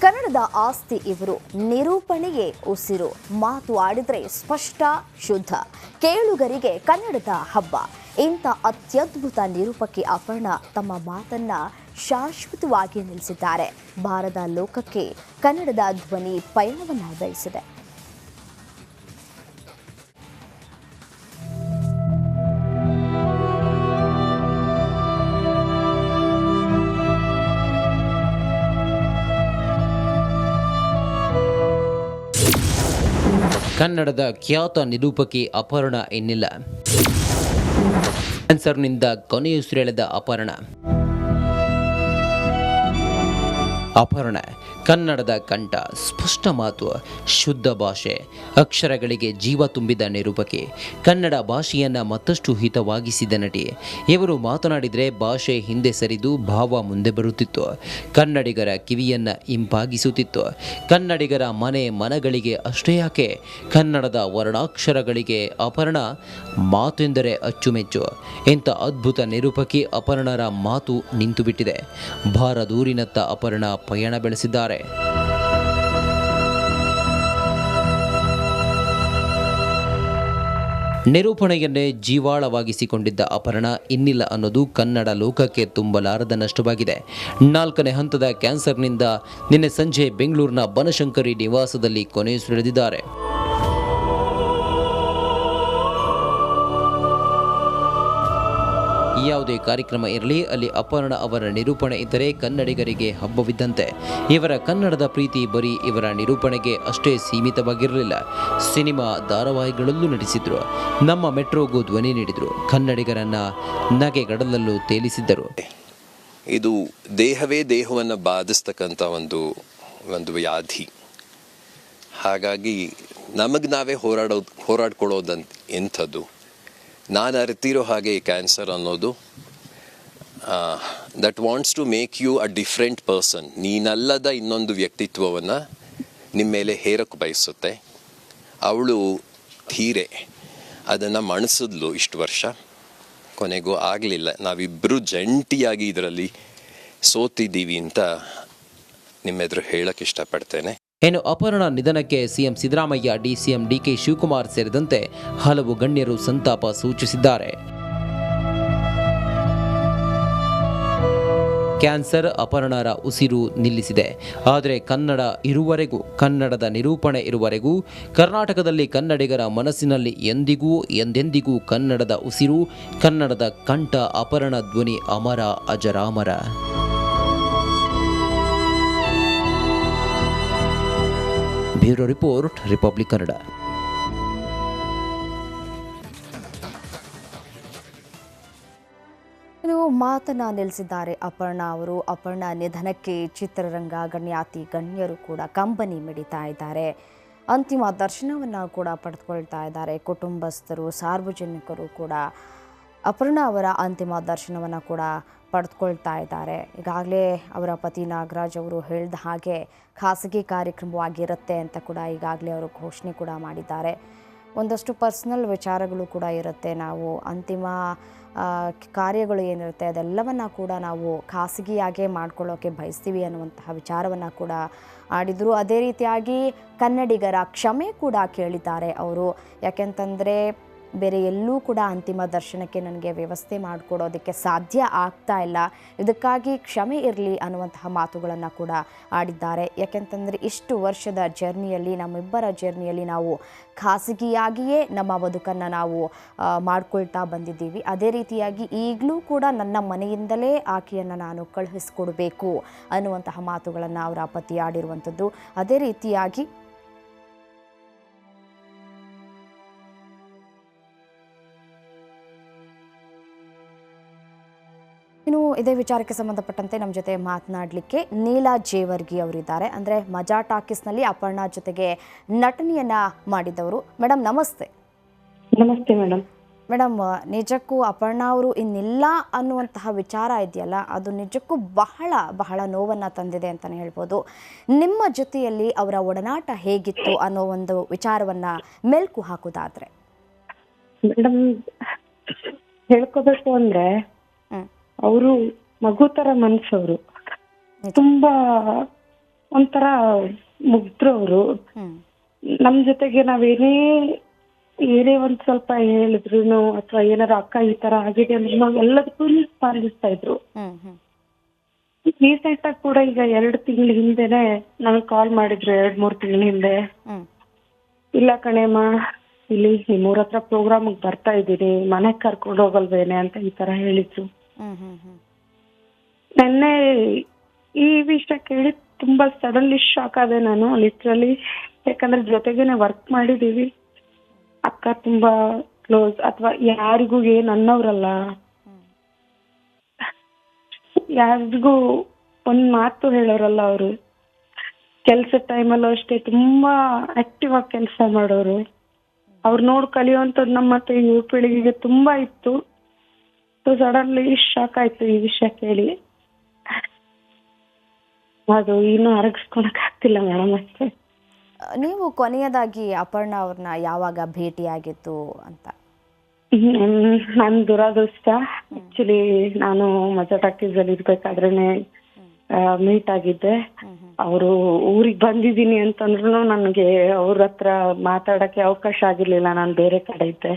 ಕನ್ನಡದ ಆಸ್ತಿ ಇವರು, ನಿರೂಪಣೆಯೇ ಉಸಿರು, ಮಾತು ಆಡಿದ್ರೆ ಸ್ಪಷ್ಟ ಶುದ್ಧ, ಕೇಳುಗರಿಗೆ ಕನ್ನಡದ ಹಬ್ಬ. ಇಂಥ ಅತ್ಯದ್ಭುತ ನಿರೂಪಕಿ ಅಪರ್ಣಾ ತಮ್ಮ ಮಾತನ್ನ ಶಾಶ್ವತವಾಗಿ ನಿಲ್ಲಿಸಿದ್ದಾರೆ. ಭಾರತ ಲೋಕಕ್ಕೆ ಕನ್ನಡದ ಧ್ವನಿ ಪಯಣವನ್ನ ಬೆಳೆಸಿದೆ. ಕನ್ನಡದ ಖ್ಯಾತ ನಿರೂಪಕಿ ಅಪರ್ಣಾ ಇನ್ನಿಲ್ಲ. ಕ್ಯಾನ್ಸರ್ನಿಂದ ಕೊನೆಯುಸಿರೆಳೆದ ಅಪರ್ಣಾ ಕನ್ನಡದ ಕಂಠ, ಸ್ಪಷ್ಟ ಮಾತು, ಶುದ್ಧ ಭಾಷೆ, ಅಕ್ಷರಗಳಿಗೆ ಜೀವ ತುಂಬಿದ ನಿರೂಪಕಿ, ಕನ್ನಡ ಭಾಷೆಯನ್ನು ಮತ್ತಷ್ಟು ಹಿತವಾಗಿಸಿದ ನಟಿ. ಇವರು ಮಾತನಾಡಿದರೆ ಭಾಷೆ ಹಿಂದೆ ಸರಿದು ಭಾವ ಮುಂದೆ ಬರುತ್ತಿತ್ತು. ಕನ್ನಡಿಗರ ಕಿವಿಯನ್ನು ಇಂಪಾಗಿಸುತ್ತಿತ್ತು. ಕನ್ನಡಿಗರ ಮನಗಳಿಗೆ ಅಷ್ಟೇ ಯಾಕೆ, ಕನ್ನಡದ ವರ್ಣಾಕ್ಷರಗಳಿಗೆ ಅಪರ್ಣಾ ಮಾತೆಂದರೆ ಅಚ್ಚುಮೆಚ್ಚು. ಇಂಥ ಅದ್ಭುತ ನಿರೂಪಕಿ ಅಪರ್ಣಾರ ಮಾತು ನಿಂತು ಬಿಟ್ಟಿದೆ. ಭಾರದೂರಿನತ್ತ ಅಪರ್ಣಾ ಪಯಣ ಬೆಳೆಸಿದ್ದಾರೆ. ನಿರೂಪಣೆಯನ್ನೇ ಜೀವಾಳವಾಗಿಸಿಕೊಂಡಿದ್ದ ಅಪರ್ಣಾ ಇನ್ನಿಲ್ಲ ಅನ್ನೋದು ಕನ್ನಡ ಲೋಕಕ್ಕೆ ತುಂಬಲಾರದ ನಷ್ಟವಾಗಿದೆ. 4ನೇ ಹಂತದ ಕ್ಯಾನ್ಸರ್ನಿಂದ ನಿನ್ನೆ ಸಂಜೆ ಬೆಂಗಳೂರಿನ ಬನಶಂಕರಿ ನಿವಾಸದಲ್ಲಿ ಕೊನೆಯುಸಿರೆಳೆದಿದ್ದಾರೆ. ಯಾವುದೇ ಕಾರ್ಯಕ್ರಮ ಇರಲಿ, ಅಲ್ಲಿ ಅಪರ್ಣಾ ಅವರ ನಿರೂಪಣೆ ಇದ್ದರೆ ಕನ್ನಡಿಗರಿಗೆ ಹಬ್ಬವಿದ್ದಂತೆ. ಇವರ ಕನ್ನಡದ ಪ್ರೀತಿ ಬರೀ ಇವರ ನಿರೂಪಣೆಗೆ ಅಷ್ಟೇ ಸೀಮಿತವಾಗಿರಲಿಲ್ಲ. ಸಿನಿಮಾ, ಧಾರಾವಾಹಿಗಳಲ್ಲೂ ನಟಿಸಿದ್ರು. ನಮ್ಮ ಮೆಟ್ರೋಗೂ ಧ್ವನಿ ನೀಡಿದ್ರು. ಕನ್ನಡಿಗರನ್ನ ನಗೆಗಡಲಲ್ಲೂ ತೇಲಿಸಿದ್ದರು. ಇದು ದೇಹವೇ ದೇಹವನ್ನು ಬಾಧಿಸ್ತಕ್ಕಂಥ ಒಂದು ವ್ಯಾಧಿ. ಹಾಗಾಗಿ ನಮಗೆ ನಾವೇ ಹೋರಾಡ್ಕೊಳ್ಳೋದಂತ ಎಂಥದ್ದು. ನಾನು ಅರಿತಿರೋ ಹಾಗೆ ಈ ಕ್ಯಾನ್ಸರ್ ಅನ್ನೋದು that wants to make you a different person. ನೀನಲ್ಲದ ಇನ್ನೊಂದು ವ್ಯಕ್ತಿತ್ವವನ್ನು ನಿಮ್ಮ ಮೇಲೆ ಹೇರಕ್ಕೆ ಬಯಸುತ್ತೆ. ಅವಳು ಧೀರೆ ಅದನ್ನು ಮಣಿಸಿದ್ಲು ಇಷ್ಟು ವರ್ಷ, ಕೊನೆಗೂ ಆಗಲಿಲ್ಲ. ನಾವಿಬ್ಬರು ಜಂಟಿಯಾಗಿ ಇದರಲ್ಲಿ ಸೋತಿದ್ದೀವಿ ಅಂತ ನಿಮ್ಮೆದುರು ಹೇಳಕ್ಕೆ ಇಷ್ಟಪಡ್ತೇನೆ. ಇನ್ನು ಅಪರ್ಣಾ ನಿಧನಕ್ಕೆ CM Siddaramaiah, DCM DK Shivakumar ಸೇರಿದಂತೆ ಹಲವು ಗಣ್ಯರು ಸಂತಾಪ ಸೂಚಿಸಿದ್ದಾರೆ. ಕ್ಯಾನ್ಸರ್ ಅಪರ್ಣಾರ ಉಸಿರು ನಿಲ್ಲಿಸಿದೆ. ಆದರೆ ಕನ್ನಡ ಇರುವವರೆಗೂ, ಕನ್ನಡದ ನಿರೂಪಣೆ ಇರುವವರೆಗೂ ಕರ್ನಾಟಕದಲ್ಲಿ ಕನ್ನಡಿಗರ ಮನಸ್ಸಿನಲ್ಲಿ ಎಂದೆಂದಿಗೂ ಕನ್ನಡದ ಉಸಿರು, ಕನ್ನಡದ ಕಂಠ, ಅಪರ್ಣಾ ಧ್ವನಿ ಅಮರ, ಅಜರಾಮರ. Bureau report, Republic Kannada. ಮಾತನ್ನ ನಿಲ್ಲಿಸಿದ್ದಾರೆ ಅಪರ್ಣಾ ಅವರು. ಅಪರ್ಣಾ ನಿಧನಕ್ಕೆ ಚಿತ್ರರಂಗ, ಗಣ್ಯರು ಕೂಡ ಕಂಬನಿ ಮಿಡಿತಾ ಇದ್ದಾರೆ. ಅಂತಿಮ ದರ್ಶನವನ್ನು ಕೂಡ ಪಡೆದುಕೊಳ್ತಾ ಇದ್ದಾರೆ. ಕುಟುಂಬಸ್ಥರು, ಸಾರ್ವಜನಿಕರು ಕೂಡ ಅಪರ್ಣಾ ಅವರ ಅಂತಿಮ ದರ್ಶನವನ್ನು ಕೂಡ ಪಡೆದುಕೊಳ್ತಾ ಇದ್ದಾರೆ. ಈಗಾಗಲೇ ಅವರ ಪತಿ ನಾಗರಾಜ್ ಅವರು ಹೇಳಿದ ಹಾಗೆ ಖಾಸಗಿ ಕಾರ್ಯಕ್ರಮವಾಗಿರುತ್ತೆ ಅಂತ ಕೂಡ ಈಗಾಗಲೇ ಅವರು ಘೋಷಣೆ ಕೂಡ ಮಾಡಿದ್ದಾರೆ. ಒಂದಷ್ಟು ಪರ್ಸ್ನಲ್ ವಿಚಾರಗಳು ಕೂಡ ಇರುತ್ತೆ. ನಾವು ಅಂತಿಮ ಕಾರ್ಯಗಳು ಏನಿರುತ್ತೆ ಅದೆಲ್ಲವನ್ನು ಕೂಡ ನಾವು ಖಾಸಗಿಯಾಗೇ ಮಾಡ್ಕೊಳ್ಳೋಕ್ಕೆ ಬಯಸ್ತೀವಿ ಅನ್ನುವಂತಹ ವಿಚಾರವನ್ನು ಕೂಡ ಆಡಿದರು. ಅದೇ ರೀತಿಯಾಗಿ ಕನ್ನಡಿಗರ ಕ್ಷಮೆ ಕೂಡ ಕೇಳಿದ್ದಾರೆ ಅವರು. ಯಾಕೆಂತಂದರೆ ಬೇರೆ ಎಲ್ಲೂ ಕೂಡ ಅಂತಿಮ ದರ್ಶನಕ್ಕೆ ನನಗೆ ವ್ಯವಸ್ಥೆ ಮಾಡಿಕೊಡೋದಕ್ಕೆ ಸಾಧ್ಯ ಆಗ್ತಾ ಇಲ್ಲ, ಇದಕ್ಕಾಗಿ ಕ್ಷಮೆ ಇರಲಿ ಅನ್ನುವಂತಹ ಮಾತುಗಳನ್ನು ಕೂಡ ಆಡಿದ್ದಾರೆ. ಯಾಕೆಂತಂದರೆ ಇಷ್ಟು ವರ್ಷದ ಜರ್ನಿಯಲ್ಲಿ, ನಮ್ಮಿಬ್ಬರ ಜರ್ನಿಯಲ್ಲಿ ನಾವು ಖಾಸಗಿಯಾಗಿಯೇ ನಮ್ಮ ಬದುಕನ್ನು ನಾವು ಮಾಡ್ಕೊಳ್ತಾ ಬಂದಿದ್ದೀವಿ. ಅದೇ ರೀತಿಯಾಗಿ ಈಗಲೂ ಕೂಡ ನನ್ನ ಮನೆಯಿಂದಲೇ ಆಕೆಯನ್ನು ನಾನು ಕಳುಹಿಸ್ಕೊಡ್ಬೇಕು ಅನ್ನುವಂತಹ ಮಾತುಗಳನ್ನು ಅವರ ಪತಿ ಆಡಿರುವಂಥದ್ದು. ಅದೇ ರೀತಿಯಾಗಿ ಇನ್ನು ಇದೇ ವಿಚಾರಕ್ಕೆ ಸಂಬಂಧಪಟ್ಟಂತೆ ನಮ್ಮ ಜೊತೆ ಮಾತನಾಡಲಿಕ್ಕೆ ನೀಲಾ ಜೇವರ್ಗಿ ಅವರಿದ್ದಾರೆ. ಅಂದರೆ ಮಜಾ ಟಾಕೀಸ್ನಲ್ಲಿ ಅಪರ್ಣಾ ಜೊತೆಗೆ ನಟನೆಯನ್ನು ಮಾಡಿದವರು. ಮೇಡಮ್ ನಮಸ್ತೆ. ನಮಸ್ತೆ ಮೇಡಮ್. ಮೇಡಮ್, ನಿಜಕ್ಕೂ ಅಪರ್ಣಾ ಅವರು ಇನ್ನಿಲ್ಲ ಅನ್ನುವಂತಹ ವಿಚಾರ ಇದೆಯಲ್ಲ, ಅದು ನಿಜಕ್ಕೂ ಬಹಳ ನೋವನ್ನು ತಂದಿದೆ ಅಂತಲೇ ಹೇಳ್ಬೋದು. ನಿಮ್ಮ ಜೊತೆಯಲ್ಲಿ ಅವರ ಒಡನಾಟ ಹೇಗಿತ್ತು ಅನ್ನೋ ಒಂದು ವಿಚಾರವನ್ನು ಮೆಲುಕು ಹಾಕೋದಾದರೆ? ಮೇಡಮ್, ಹೇಳ್ಕೋಬೇಕು ಅಂದರೆ ಅವರು ಮಗು ತರ ಮನ್ಸವರು, ತುಂಬಾ ಒಂಥರ ಮುಗ್ದ್ರು ಅವರು. ಹ್ಮ್ ನಮ್ ಜೊತೆಗೆ ಏನೇ ಒಂದ್ ಸ್ವಲ್ಪ ಹೇಳಿದ್ರು ಅಥವಾ ಏನಾರ ಅಕ್ಕ ಈ ತರ ಆಗಿದೆ ಅಂದ್ರೆ ನಾವು ಎಲ್ಲದಕ್ಕೂ ಸ್ಪಂದಿಸ್ತಾ ಇದ್ರು. ಹ್ಮ್ ಹ್ಮ್ ರೀಸೆಂಟ್ ಆಗಿ ಕೂಡ ಈಗ 2 ತಿಂಗಳ ಹಿಂದೆನೆ ನನಗೆ ಕಾಲ್ ಮಾಡಿದ್ರು, 2-3 ತಿಂಗಳ ಹಿಂದೆ. ಹ್ಮ್ ಇಲ್ಲ ಕಣೇಮ್ಮ, ಇಲ್ಲಿ ನಿಮ್ಮೂರ ಹತ್ರ ಪ್ರೋಗ್ರಾಮಿಗೆ ಬರ್ತಾ ಇದ್ದೀನಿ, ಮನೆಗೆ ಕರ್ಕೊಂಡು ಹೋಗಲ್ವೇನೆ ಅಂತ ಈ ತರ ಹೇಳಿದ್ರು. ಹ್ಮ್ ಹ್ಮ್ ಹ್ಮ್ ನೆನ್ನೆ ಈ ವಿಷಯ ಕೇಳಿ ತುಂಬಾ ಸಡನ್ಲಿ ಶಾಕ್ ಆದೆ ನಾನು, ಲಿಟ್ರಲಿ. ಯಾಕಂದ್ರೆ ಜೊತೆಗೇನೆ ವರ್ಕ್ ಮಾಡಿದೀವಿ, ಅಕ್ಕ ತುಂಬಾ ಕ್ಲೋಸ್, ಅಥವಾ ಯಾರಿಗೂ ಏನ್ ಅನ್ನೋರಲ್ಲ, ಯಾರಿಗೂ ಒಂದ್ ಮಾತು ಹೇಳೋರಲ್ಲ ಅವರು. ಕೆಲ್ಸದ ಟೈಮಲ್ಲೂ ಅಷ್ಟೇ ತುಂಬಾ ಆಕ್ಟಿವ್ ಆಗಿ ಕೆಲಸ ಮಾಡೋರು. ಅವ್ರು ಕಲಿಯುವಂಥದ್ದು ನಮ್ಮ ಮತ್ತೆ ಯುವ ಪೀಳಿಗೆಗೆ ತುಂಬಾ ಇತ್ತು. ಸೊ ಸಡನ್ಲಿ ಶಾಕ್ ಆಯ್ತು ಈ ವಿಷಯ ಕೇಳಿ. ಅದು ಇನ್ನೂ ಅರಗಿಸ್ಕೊಳಕ್ ಆಗ್ತಿಲ್ಲ ಮೇಡಮ್ ಅಷ್ಟೇ. ನೀವು ಕೊನೆಯದಾಗಿ ಅಪರ್ಣ ಅವ್ರನ್ನ ಯಾವಾಗ ಭೇಟಿಯಾಗಿತ್ತು ಅಂತ? ನನ್ ದುರಾದೃಷ್ಟ, ಆಕ್ಚುಲಿ ನಾನು ಮಜಾ ಟಾಕೀಸ್ ಅಲ್ಲಿ ಇರ್ಬೇಕಾದ್ರೇನೆ ಮೀಟ್ ಆಗಿದ್ದೆ. ಅವರು ಊರಿಗೆ ಬಂದಿದ್ದೀನಿ ಅಂತಂದ್ರು ನನಗೆ ಅವ್ರ ಹತ್ರ ಮಾತಾಡಕ್ಕೆ ಅವಕಾಶ ಆಗಿರ್ಲಿಲ್ಲ, ನಾನು ಬೇರೆ ಕಡೆ ಇದ್ದೆ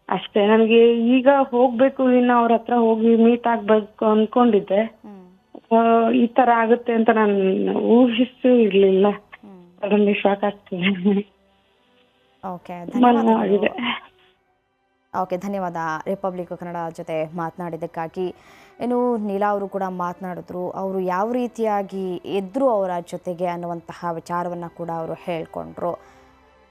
ಅಷ್ಟೇ. ನನಗೆ ಈಗ ಹೋಗ್ಬೇಕು, ಇನ್ನು ಅವ್ರ ಹತ್ರ ಹೋಗಿ ಮೀಟ್ ಆಗ್ಬೇಕು ಅನ್ಕೊಂಡಿದ್ದೆ. ಈ ತರ ಆಗುತ್ತೆ ಅಂತ ನಾನು ಊಹಿಸೂ ಇರ್ಲಿಲ್ಲ. ಸಡನ್ಲಿ ಶಾಕ್ ಆಗ್ತದೆ. ಓಕೆ, ಆಗಿದೆ. ಓಕೆ, ಧನ್ಯವಾದ ರಿಪಬ್ಲಿಕ್ ಕನ್ನಡ ಜೊತೆ ಮಾತನಾಡಿದ್ದಕ್ಕಾಗಿ. ಇನ್ನು ನೀಲಾ ಅವರು ಕೂಡ ಮಾತನಾಡಿದ್ರು, ಅವರು ಯಾವ ರೀತಿಯಾಗಿ ಇದ್ದರು ಅವರ ಜೊತೆಗೆ ಅನ್ನುವಂತಹ ವಿಚಾರವನ್ನು ಕೂಡ ಅವರು ಹೇಳಿಕೊಂಡ್ರು.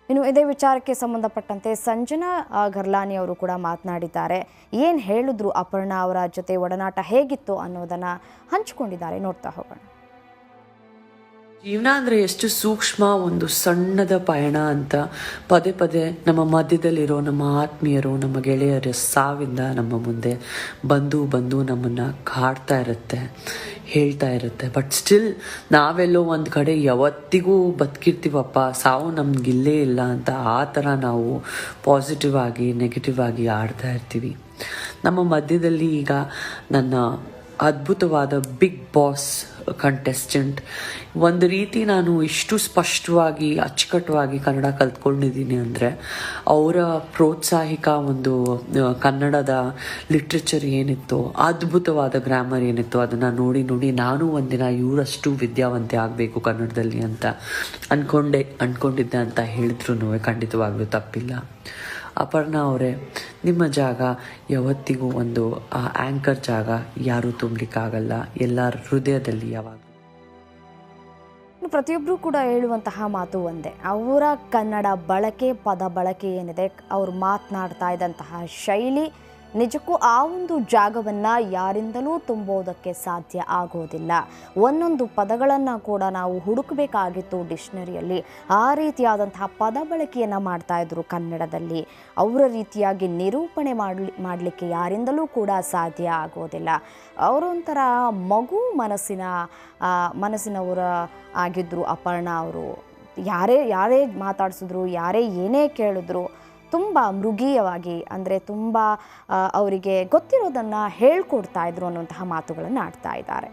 ಇನ್ನು ಇದೇ ವಿಚಾರಕ್ಕೆ ಸಂಬಂಧಪಟ್ಟಂತೆ ಸಂಜನಾ ಗರ್ಲಾನಿ ಅವರು ಕೂಡ ಮಾತನಾಡಿದ್ದಾರೆ. ಏನು ಹೇಳಿದ್ರು, ಅಪರ್ಣಾ ಅವರ ಜೊತೆ ಒಡನಾಟ ಹೇಗಿತ್ತು ಅನ್ನೋದನ್ನು ಹಂಚಿಕೊಂಡಿದ್ದಾರೆ. ನೋಡ್ತಾ ಹೋಗೋಣ. ಜೀವನ ಅಂದರೆ ಎಷ್ಟು ಸೂಕ್ಷ್ಮ, ಒಂದು ಸಣ್ಣದ ಪಯಣ ಅಂತ ಪದೇ ಪದೇ ನಮ್ಮ ಮಧ್ಯದಲ್ಲಿರೋ ನಮ್ಮ ಆತ್ಮೀಯರು, ನಮ್ಮ ಗೆಳೆಯರ ಸಾವಿಂದ ನಮ್ಮ ಮುಂದೆ ಬಂದು ನಮ್ಮನ್ನು ಕಾಡ್ತಾ ಇರುತ್ತೆ, ಹೇಳ್ತಾ ಇರುತ್ತೆ. ಬಟ್ ಸ್ಟಿಲ್ ನಾವೆಲ್ಲೋ ಒಂದು ಕಡೆ ಯಾವತ್ತಿಗೂ ಬದುಕಿರ್ತೀವಪ್ಪ, ಸಾವು ನಮಗಿಲ್ಲೇ ಇಲ್ಲ ಅಂತ ಆ ಥರ ನಾವು ಪಾಸಿಟಿವ್ ಆಗಿ ನೆಗೆಟಿವ್ ಆಗಿ ಆಡ್ತಾ ಇರ್ತೀವಿ. ನಮ್ಮ ಮಧ್ಯದಲ್ಲಿ ಈಗ ನನ್ನ ಅದ್ಭುತವಾದ ಬಿಗ್ ಬಾಸ್ ಕಂಟೆಸ್ಟೆಂಟ್, ಒಂದು ರೀತಿ ನಾನು ಇಷ್ಟು ಸ್ಪಷ್ಟವಾಗಿ ಅಚ್ಚುಕಟ್ಟವಾಗಿ ಕನ್ನಡ ಕಲ್ತ್ಕೊಂಡಿದ್ದೀನಿ ಅಂದರೆ ಅವರ ಪ್ರೋತ್ಸಾಹಿಕ ಒಂದು ಕನ್ನಡದ ಲಿಟ್ರೇಚರ್ ಏನಿತ್ತು, ಅದ್ಭುತವಾದ ಗ್ರಾಮರ್ ಏನಿತ್ತು, ಅದನ್ನು ನೋಡಿ ನಾನು ಒಂದಿನ ಇವರಷ್ಟು ವಿದ್ಯಾವಂತೆ ಆಗಬೇಕು ಕನ್ನಡದಲ್ಲಿ ಅಂತ ಅಂದ್ಕೊಂಡಿದ್ದೆ ಅಂತ ಹೇಳಿದ್ರು ಖಂಡಿತವಾಗ್ಲೂ ತಪ್ಪಿಲ್ಲ. ಅಪರ್ಣಾ ಅವರೇ, ನಿಮ್ಮ ಜಾಗ ಯಾವತ್ತಿಗೂ ಒಂದು ಆ್ಯಂಕರ್ ಜಾಗ ಯಾರೂ ತುಂಬಲಿಕ್ಕಾಗಲ್ಲ, ಎಲ್ಲರ ಹೃದಯದಲ್ಲಿ ಯಾವಾಗ. ಪ್ರತಿಯೊಬ್ಬರು ಕೂಡ ಹೇಳುವಂತಹ ಮಾತು ಒಂದೇ, ಅವರ ಕನ್ನಡ ಬಳಕೆ, ಪದ ಬಳಕೆ ಏನಿದೆ, ಅವರು ಮಾತನಾಡ್ತಾ ಇದ್ದಂತಹ ಶೈಲಿ ನಿಜಕ್ಕೂ ಆ ಒಂದು ಜಾಗವನ್ನು ಯಾರಿಂದಲೂ ತುಂಬೋದಕ್ಕೆ ಸಾಧ್ಯ ಆಗೋದಿಲ್ಲ. ಒಂದೊಂದು ಪದಗಳನ್ನು ಕೂಡ ನಾವು ಹುಡುಕಬೇಕಾಗಿತ್ತು ಡಿಕ್ಷನರಿಯಲ್ಲಿ. ಆ ರೀತಿಯಾದಂತಹ ಪದ ಬಳಕೆಯನ್ನು ಮಾಡ್ತಾಯಿದ್ರು ಕನ್ನಡದಲ್ಲಿ. ಅವರ ರೀತಿಯಾಗಿ ನಿರೂಪಣೆ ಮಾಡಲಿಕ್ಕೆ ಯಾರಿಂದಲೂ ಕೂಡ ಸಾಧ್ಯ ಆಗೋದಿಲ್ಲ. ಅವರೊಂಥರ ಮಗು ಮನಸ್ಸಿನವರ ಆಗಿದ್ದರು ಅಪರ್ಣಾ ಅವರು. ಯಾರೇ ಮಾತಾಡಿಸಿದ್ರು, ಯಾರೇ ಏನೇ ಕೇಳಿದ್ರು ತುಂಬ ಮೃಗೀಯವಾಗಿ, ಅಂದರೆ ತುಂಬ ಅವರಿಗೆ ಗೊತ್ತಿರೋದನ್ನು ಹೇಳ್ಕೊಡ್ತಾ ಇದ್ರು ಅನ್ನುವಂತಹ ಮಾತುಗಳನ್ನು ಆಡ್ತಾ ಇದ್ದಾರೆ.